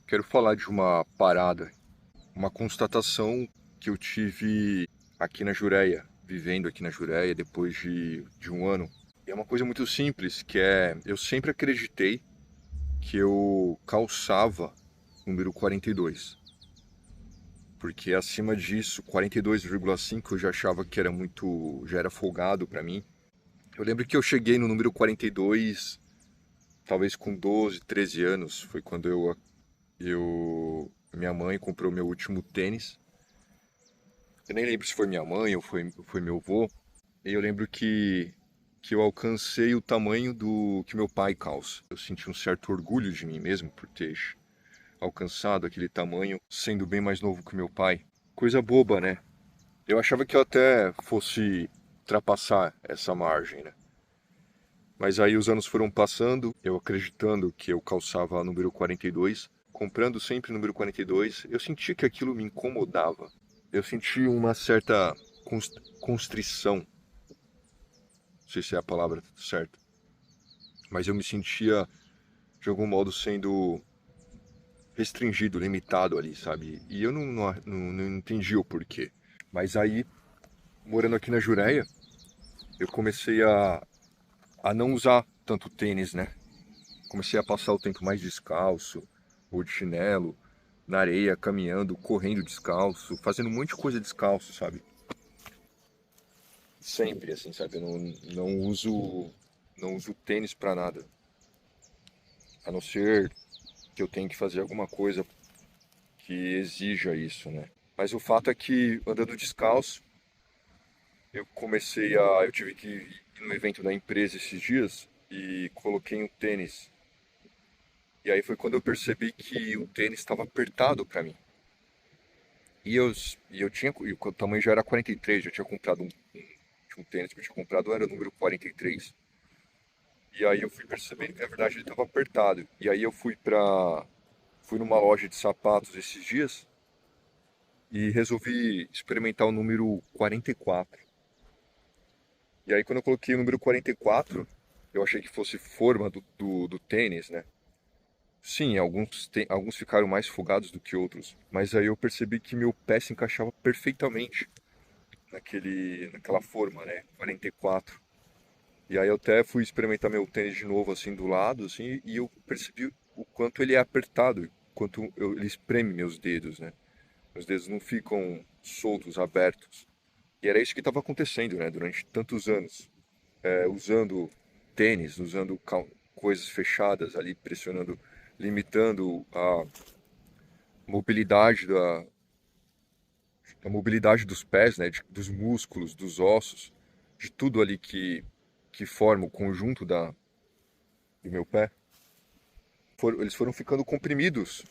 Quero falar de uma parada, uma constatação que eu tive aqui na Jureia, vivendo aqui na Jureia depois de um ano. E é uma coisa muito simples, que é, eu sempre acreditei que eu calçava número 42, porque acima disso, 42,5 eu já achava que era muito, já era folgado pra mim. Eu lembro que eu cheguei no número 42, talvez com 12, 13 anos, foi quando minha mãe comprou meu último tênis. Eu nem lembro se foi minha mãe ou foi meu avô. E eu lembro que eu alcancei o tamanho do que meu pai calça. Eu senti um certo orgulho de mim mesmo por ter alcançado aquele tamanho, sendo bem mais novo que meu pai. Coisa boba, né? Eu achava que eu até fosse ultrapassar essa margem, né? Mas aí os anos foram passando, eu acreditando que eu calçava a número 42, comprando sempre número 42, eu senti que aquilo me incomodava. Eu senti uma certa constrição, não sei se é a palavra certa, mas eu me sentia de algum modo sendo restringido, limitado ali, sabe? E eu não entendi o porquê. Mas aí, morando aqui na Jureia, eu comecei a não usar tanto tênis, né? Comecei a passar o tempo mais descalço, ou de chinelo, na areia, caminhando, correndo descalço, fazendo um monte de coisa descalço, sabe? Sempre, assim, sabe? Eu não uso tênis pra nada. A não ser que eu tenha que fazer alguma coisa que exija isso, né? Mas o fato é que, andando descalço, eu tive que ir num evento da empresa esses dias e coloquei um tênis. E aí foi quando eu percebi que o tênis estava apertado pra mim. E eu tinha, e o tamanho já era 43, já tinha comprado um tênis que eu tinha comprado, era o número 43. E aí eu fui percebendo que na verdade ele estava apertado. E aí fui numa loja de sapatos esses dias e resolvi experimentar o número 44. E aí quando eu coloquei o número 44, eu achei que fosse forma do tênis, né? Sim, alguns ficaram mais folgados do que outros, mas aí eu percebi que meu pé se encaixava perfeitamente naquela forma, né? 44. E aí eu até fui experimentar meu tênis de novo, assim, do lado, assim, e eu percebi o quanto ele é apertado, ele espreme meus dedos, né? Meus dedos não ficam soltos, abertos. E era isso que estava acontecendo, né? Durante tantos anos. Usando tênis, coisas fechadas ali, pressionando, limitando mobilidade a mobilidade dos pés, né? Dos músculos, dos ossos, de tudo ali que forma o conjunto do meu pé. Eles foram ficando comprimidos.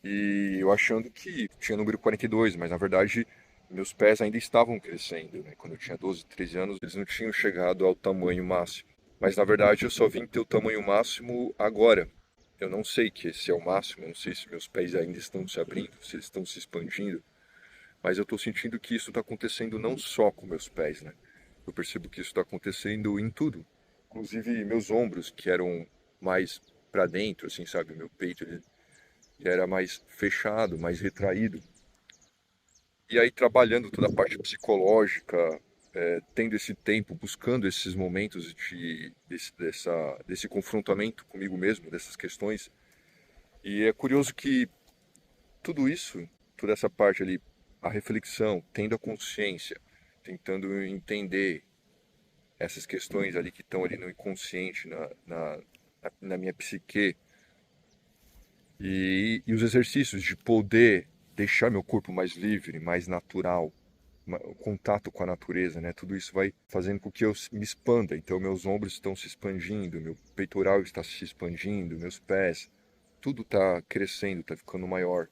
E eu achando que tinha número 42, mas na verdade meus pés ainda estavam crescendo, né? Quando eu tinha 12, 13 anos, eles não tinham chegado ao tamanho máximo. Mas na verdade eu só vim ter o tamanho máximo agora. Eu não sei que esse é o máximo, eu não sei se meus pés ainda estão se abrindo, se eles estão se expandindo, mas eu estou sentindo que isso está acontecendo não só com meus pés, né? Eu percebo que isso está acontecendo em tudo. Inclusive meus ombros, que eram mais para dentro, assim, sabe? Meu peito ele era mais fechado, mais retraído. E aí trabalhando toda a parte psicológica, tendo esse tempo, buscando esses momentos desse confrontamento comigo mesmo, dessas questões. E é curioso que tudo isso, toda essa parte ali, a reflexão, tendo a consciência, tentando entender essas questões ali que estão ali no inconsciente, na minha psique, e os exercícios de poder deixar meu corpo mais livre, mais natural, o contato com a natureza, né? Tudo isso vai fazendo com que eu me expanda. Então, meus ombros estão se expandindo, meu peitoral está se expandindo, meus pés, tudo está crescendo, está ficando maior.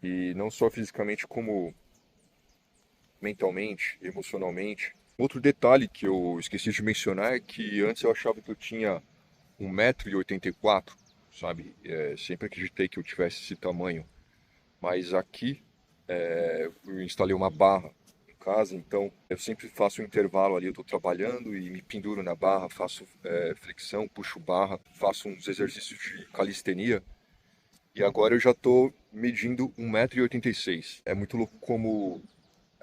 E não só fisicamente, como mentalmente, emocionalmente. Outro detalhe que eu esqueci de mencionar é que antes eu achava que eu tinha 1,84 m, sabe? Sempre acreditei que eu tivesse esse tamanho. Mas aqui eu instalei uma barra em casa, então eu sempre faço um intervalo ali, eu estou trabalhando e me penduro na barra, faço flexão, puxo barra, faço uns exercícios de calistenia E agora eu já tô medindo 1,86 m. É muito louco como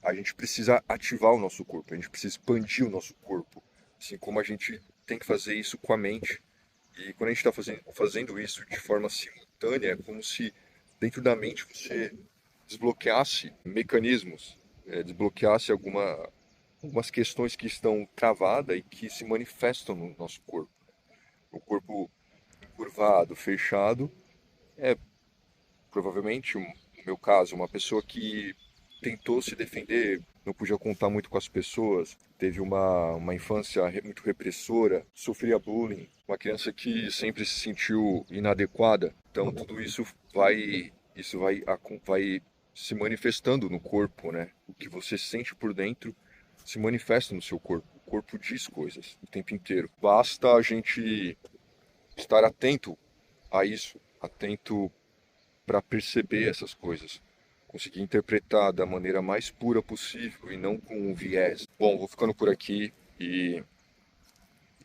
a gente precisa ativar o nosso corpo, a gente precisa expandir o nosso corpo, assim como a gente tem que fazer isso com a mente. E quando a gente está fazendo isso de forma simultânea, é como se dentro da mente você desbloqueasse mecanismos, desbloqueasse algumas questões que estão travadas e que se manifestam no nosso corpo. O corpo curvado, fechado, é provavelmente, no meu caso, uma pessoa que tentou se defender, não podia contar muito com as pessoas, teve uma infância muito repressora, sofria bullying, uma criança que sempre se sentiu inadequada. Então, tudo vai se manifestando no corpo, né? O que você sente por dentro se manifesta no seu corpo. O corpo diz coisas o tempo inteiro. Basta a gente estar atento a isso, atento para perceber essas coisas, conseguir interpretar da maneira mais pura possível e não com um viés. Bom, vou ficando por aqui e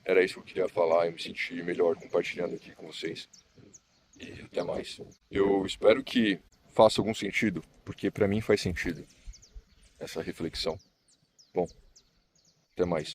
era isso que eu queria falar. Eu me senti melhor compartilhando aqui com vocês e até mais. Eu espero que faça algum sentido, porque para mim faz sentido essa reflexão. Bom, até mais.